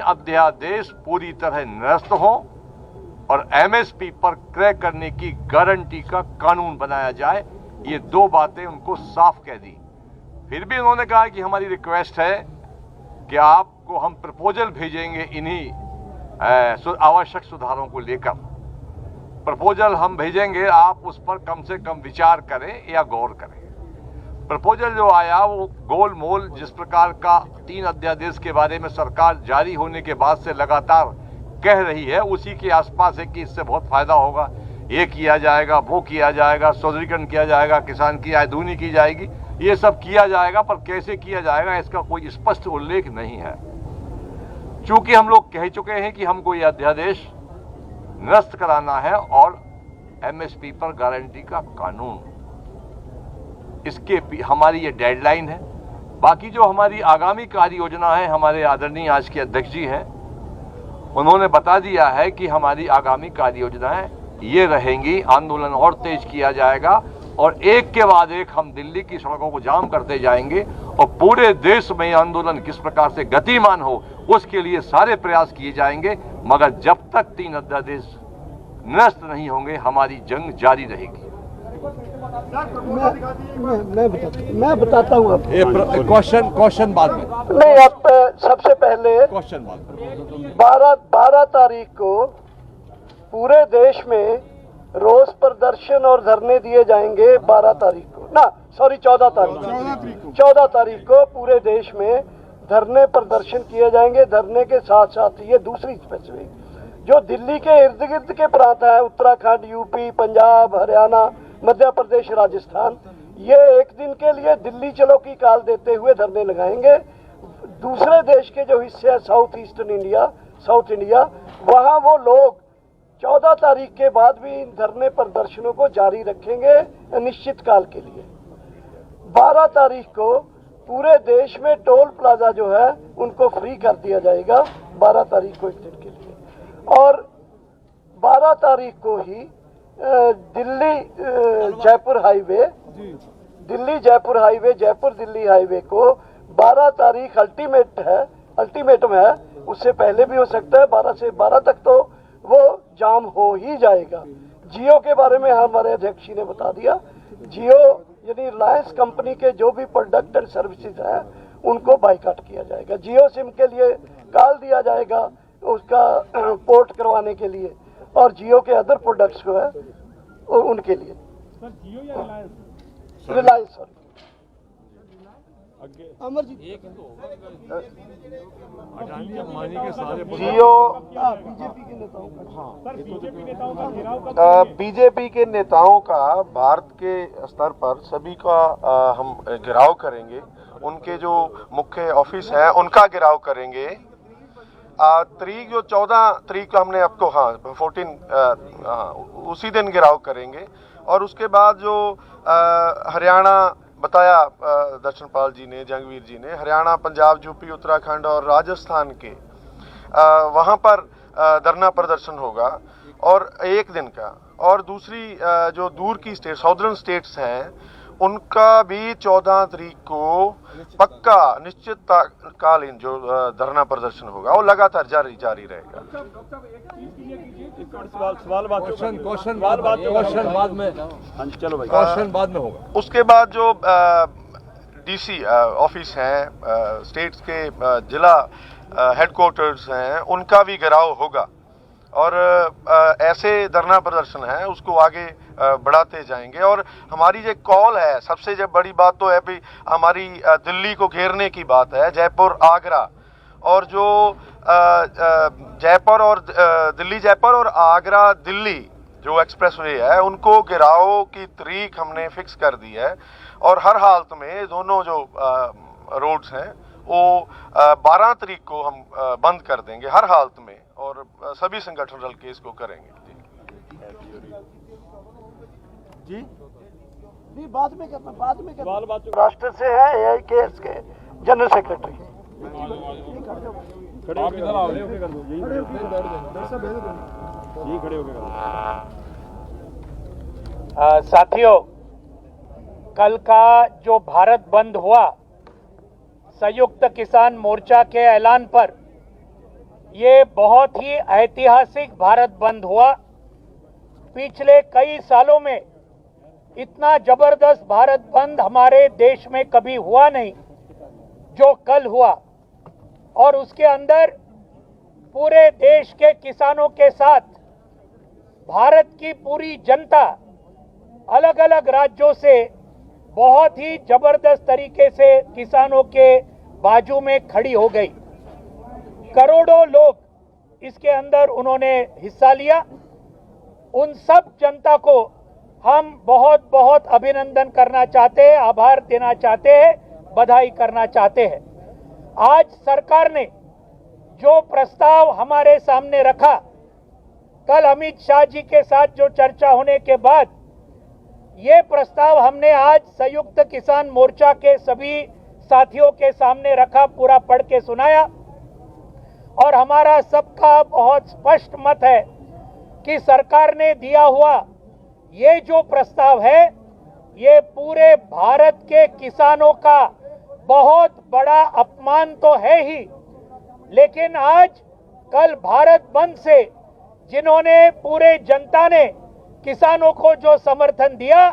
अध्यादेश पूरी तरह निरस्त हों और एमएसपी पर क्रय करने की गारंटी का कानून बनाया जाए। ये दो बातें उनको साफ कह दी। फिर भी उन्होंने कहा कि हमारी रिक्वेस्ट है कि आपको हम प्रपोजल भेजेंगे इन्हीं आवश्यक सुधारों को लेकर। प्रपोजल हम भेजेंगे, आप उस पर कम से कम विचार करें या गौर करें। प्रपोजल जो आया वो गोल मोल जिस प्रकार का 3 अध्यादेश के बारे में सरकार जारी होने के बाद से लगातार कह रही है, उसी के आसपास है कि इससे बहुत फायदा होगा, ये किया जाएगा, वो किया जाएगा, सौदरीकरण किया जाएगा, किसान की आय दूनी की जाएगी, ये सब किया जाएगा, पर कैसे किया जाएगा इसका कोई स्पष्ट उल्लेख नहीं है। चूंकि हम लोग कह चुके हैं कि हमको ये अध्यादेश निरस्त कराना है और एमएसपी पर गारंटी का कानून, इसके हमारी ये डेडलाइन है। बाकी जो हमारी आगामी कार्य योजना है, हमारे आदरणीय आज के अध्यक्ष जी हैं, उन्होंने बता दिया है कि हमारी आगामी कार्य योजनाएं ये रहेंगी। आंदोलन और तेज किया जाएगा और एक के बाद एक हम दिल्ली की सड़कों को जाम करते जाएंगे और पूरे देश में आंदोलन किस प्रकार से गतिमान हो उसके लिए सारे प्रयास किए जाएंगे। मगर जब तक 3 अध्यादेश निरस्त नहीं होंगे हमारी जंग जारी रहेगी। मैं बताता हूँ अब। क्वेश्चन बाद में नहीं, अब सबसे पहले क्वेश्चन बाद में 12 तारीख को पूरे देश में रोष प्रदर्शन और धरने दिए जाएंगे। 12 तारीख को ना, सॉरी 14 तारीख को पूरे देश में धरने प्रदर्शन किए जाएंगे। धरने के साथ साथ ये दूसरी स्पेसिफिक जो दिल्ली के इर्द गिर्द के प्रांत है, उत्तराखंड, यूपी, पंजाब, हरियाणा, मध्य प्रदेश, राजस्थान, ये एक दिन के लिए दिल्ली चलो की काल देते हुए धरने लगाएंगे। दूसरे देश के जो हिस्से हैं साउथ इंडिया, वहाँ वो लोग 14 तारीख के बाद भी इन धरने प्रदर्शनों को जारी रखेंगे अनिश्चित काल के लिए। 12 तारीख को पूरे देश में टोल प्लाजा जो है उनको फ्री कर दिया जाएगा, 12 तारीख को एक दिन के लिए। और 12 तारीख को ही दिल्ली जयपुर हाईवे, जयपुर दिल्ली हाईवे को 12 तारीख अल्टीमेटम है, उससे पहले भी हो सकता है। 12 से 12 तक तो वो जाम हो ही जाएगा। जियो के बारे में हमारे अध्यक्ष जी ने बता दिया। जियो यानी रिलायंस कंपनी के जो भी प्रोडक्ट एंड सर्विसेज हैं उनको बाइकाट किया जाएगा। जियो सिम के लिए काल दिया जाएगा उसका पोर्ट करवाने के लिए, और जियो के अदर प्रोडक्ट्स को है और उनके लिए। सर जियो या रिलायंस सॉरी अमरजीत जियो बीजेपी के नेताओं का भारत के स्तर पर सभी का हम घेराव करेंगे। उनके जो मुख्य ऑफिस है उनका घेराव करेंगे। तारीख जो 14 तारीख को हमने आपको 14 उसी दिन घेराव करेंगे। और उसके बाद जो हरियाणा बताया दर्शनपाल जी ने, जंगवीर जी ने, हरियाणा, पंजाब, यूपी, उत्तराखंड और राजस्थान के वहाँ पर धरना प्रदर्शन होगा और एक दिन का। और दूसरी जो दूर की स्टेट, साउदर्न स्टेट्स हैं, उनका भी 14 तारीख को पक्का निश्चितकालीन जो धरना प्रदर्शन होगा वो लगातार जारी रहेगा। क्वेश्चन बाद में होगा। उसके बाद जो डीसी ऑफिस हैं, स्टेट्स के जिला हेडक्वार्टर्स हैं, उनका भी घेराव होगा। और ऐसे धरना प्रदर्शन है उसको आगे बढ़ाते जाएंगे। और हमारी जो कॉल है, सबसे जब बड़ी बात तो है भी हमारी दिल्ली को घेरने की बात है, जयपुर, आगरा, और जो जयपुर और आगरा दिल्ली जो एक्सप्रेसवे है उनको घेराव की तारीख हमने फिक्स कर दी है। और हर हालत में दोनों जो रोड्स हैं वो 12 तारीख को हम बंद कर देंगे हर हालत में, और सभी संगठन रल के इसको करेंगे। जी बाद में करना। राष्ट्र से है AIKS के जनरल सेक्रेटरी। आप इधर आओ, ओके कर दो, यही खड़े होके कर दो। साथियों, कल का जो भारत बंद हुआ, संयुक्त किसान मोर्चा के ऐलान पर ये बहुत ही ऐतिहासिक भारत बंद हुआ। पिछले कई सालों में इतना जबरदस्त भारत बंद हमारे देश में कभी हुआ नहीं जो कल हुआ, और उसके अंदर पूरे देश के किसानों के साथ भारत की पूरी जनता अलग अलग राज्यों से बहुत ही जबरदस्त तरीके से किसानों के बाजू में खड़ी हो गई। करोड़ों लोग इसके अंदर उन्होंने हिस्सा लिया। उन सब जनता को हम बहुत बहुत अभिनंदन करना चाहते हैं, आभार देना चाहते हैं, बधाई करना चाहते हैं। आज सरकार ने जो प्रस्ताव हमारे सामने रखा, कल अमित शाह जी के साथ जो चर्चा होने के बाद ये प्रस्ताव हमने आज संयुक्त किसान मोर्चा के सभी साथियों के सामने रखा, पूरा पढ़ के सुनाया, और हमारा सबका बहुत स्पष्ट मत है कि सरकार ने दिया हुआ ये जो प्रस्ताव है, ये पूरे भारत के किसानों का बहुत बड़ा अपमान तो है ही, लेकिन आज कल भारत बंद से जिन्होंने पूरे जनता ने किसानों को जो समर्थन दिया,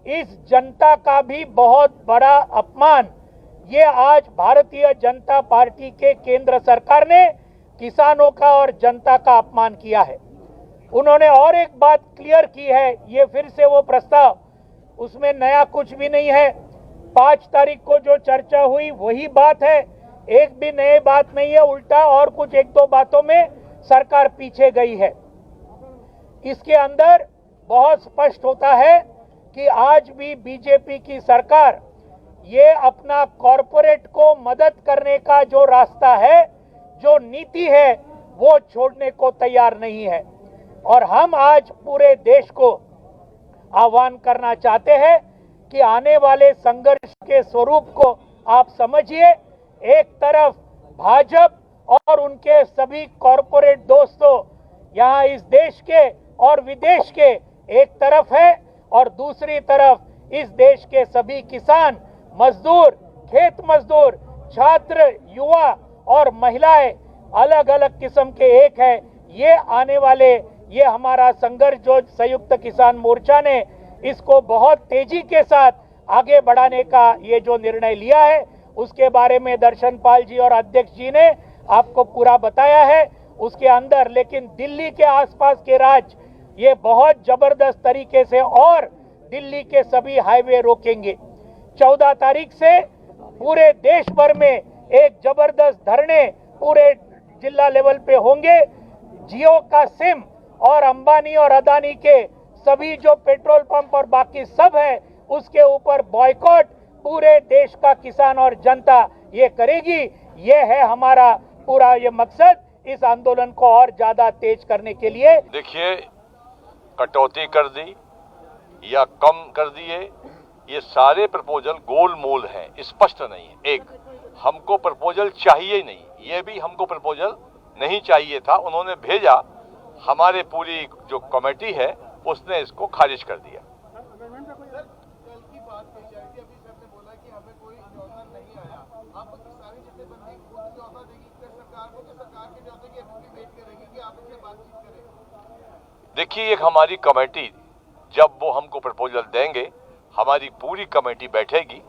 इस जनता का भी बहुत बड़ा अपमान ये आज भारतीय जनता पार्टी के केंद्र सरकार ने किसानों का और जनता का अपमान किया है। उन्होंने और एक बात क्लियर की है, ये फिर से वो प्रस्ताव, उसमें नया कुछ भी नहीं है। 5 तारीख को जो चर्चा हुई वही बात है, एक भी नई बात नहीं है, उल्टा और कुछ 1-2 बातों में सरकार पीछे गई है। इसके अंदर बहुत स्पष्ट होता है कि आज भी बीजेपी की सरकार ये अपना कॉरपोरेट को मदद करने का जो रास्ता है, जो नीति है, वो छोड़ने को तैयार नहीं है। और हम आज पूरे देश को आह्वान करना चाहते हैं कि आने वाले संघर्ष के स्वरूप को आप समझिए। एक तरफ भाजपा और उनके सभी कॉरपोरेट दोस्तों यहाँ इस देश के और विदेश के एक तरफ है, और दूसरी तरफ इस देश के सभी किसान, मजदूर, खेत मजदूर, छात्र, युवा और महिलाएं अलग अलग किस्म के एक है। ये आने वाले ये हमारा संघर्ष जो संयुक्त किसान मोर्चा ने इसको बहुत तेजी के साथ आगे बढ़ाने का ये जो निर्णय लिया है, उसके बारे में दर्शन पाल जी और अध्यक्ष जी ने आपको पूरा बताया है। उसके अंदर लेकिन दिल्ली के आसपास के राज्य ये बहुत जबरदस्त तरीके से और दिल्ली के सभी हाईवे रोकेंगे। 14 तारीख से पूरे देश भर में एक जबरदस्त धरने पूरे जिला लेवल पे होंगे। जियो का सिम और अंबानी और अदानी के सभी जो पेट्रोल पंप और बाकी सब है, उसके ऊपर बॉयकॉट पूरे देश का किसान और जनता ये करेगी। ये है हमारा पूरा ये मकसद, इस आंदोलन को और ज्यादा तेज करने के लिए। देखिए, कटौती कर दी या कम कर दिए, ये सारे प्रपोजल गोलमोल हैं, स्पष्ट नहीं है। एक, हमको प्रपोजल चाहिए ही नहीं, ये भी हमको प्रपोजल नहीं चाहिए था, उन्होंने भेजा, हमारे पूरी जो कमेटी है उसने इसको खारिज कर दिया। देखिए, एक हमारी कमेटी, जब वो हमको प्रपोजल देंगे, हमारी पूरी कमेटी बैठेगी,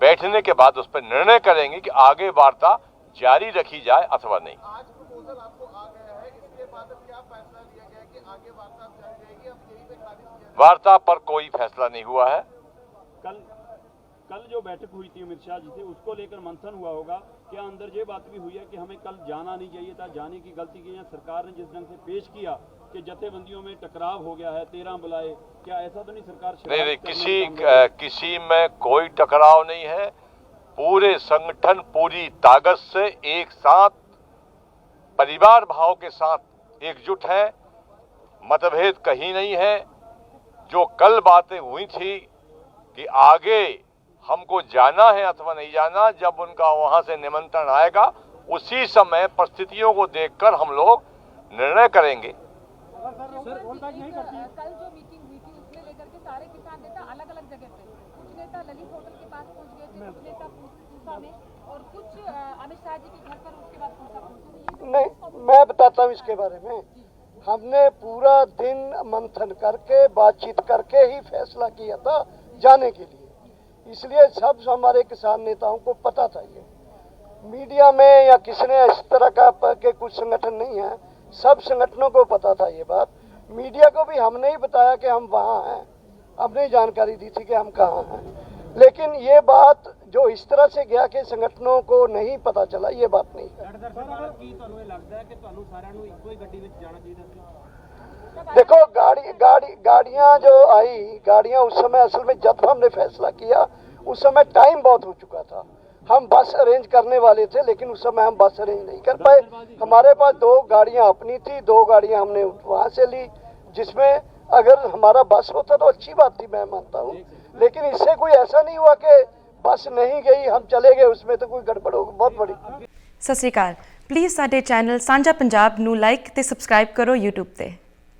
बैठने के बाद उस पर निर्णय करेंगे कि आगे वार्ता जारी रखी जाए अथवा नहीं। आज प्रपोजल आपको आ गया है, इसके बाद अब क्या फैसला लिया गया है कि आगे वार्ता जारी रहेगी, अब यही पे खारिज किया जाएगा? वार्ता पर कोई फैसला नहीं हुआ है। कल जो बैठक हुई थी अमित शाह जी से, उसको लेकर मंथन हुआ होगा। क्या अंदर ये बात भी हुई है कि हमें कल जाना नहीं चाहिए था, जाने की गलती की है? सरकार ने जिस ढंग से पेश किया कि जथेबंदियों में टकराव हो गया है, 13 बुलाए, क्या ऐसा तो नहीं सरकार? नहीं, किसी में कोई टकराव नहीं है। पूरे संगठन पूरी ताकत से एक साथ परिवार भाव के साथ एकजुट है, मतभेद कहीं नहीं है। जो कल बातें हुई थी कि आगे हमको जाना है अथवा नहीं जाना, जब उनका वहां से निमंत्रण आएगा उसी समय परिस्थितियों को देखकर हम लोग निर्णय करेंगे। कल जो मीटिंग हुई थी उसमें लेकर के सारे किसान नेता अलग अलग जगह पे, कुछ नेता ललित होटल के पास पहुंच गए थे, कुछ नेता पूसा में, और कुछ अमित शाह जी के घर पर उसके बाद पूसा। नहीं, मैं बताता हूँ इसके बारे में। हमने पूरा दिन मंथन करके बातचीत करके ही फैसला किया था जाने के लिए, इसलिए सब हमारे किसान नेताओं को पता था। ये मीडिया में या किसी ने इस तरह का के कुछ संगठन नहीं है, सब संगठनों को पता था ये बात। मीडिया को भी हमने ही बताया कि हम वहाँ हैं, हमने ही जानकारी दी थी कि हम कहाँ हैं, लेकिन ये बात जो इस तरह से गया कि संगठनों को नहीं पता चला, ये बात नहीं है। देखो गाड़ियां जो आई, गाड़ियां उस समय असल में जब हमने फैसला किया उस समय टाइम बहुत हो चुका था। हम बस अरेंज करने वाले थे, लेकिन उस समय हम बस अरेंज नहीं कर पाए। हमारे पास 2 गाड़ियां अपनी थी, 2 गाड़ियां हमने वहां से ली, जिसमें अगर हमारा बस होता तो अच्छी बात थी, मैं मानता हूँ, लेकिन इससे कोई ऐसा नहीं हुआ कि बस नहीं गई हम चले गए, उसमें तो कोई गड़बड़ हो बहुत बड़ी। सत श्री अकाल, प्लीज़ साडे चैनल सांझा पंजाब नू लाइक ते सबसक्राइब करो यूट्यूब ते।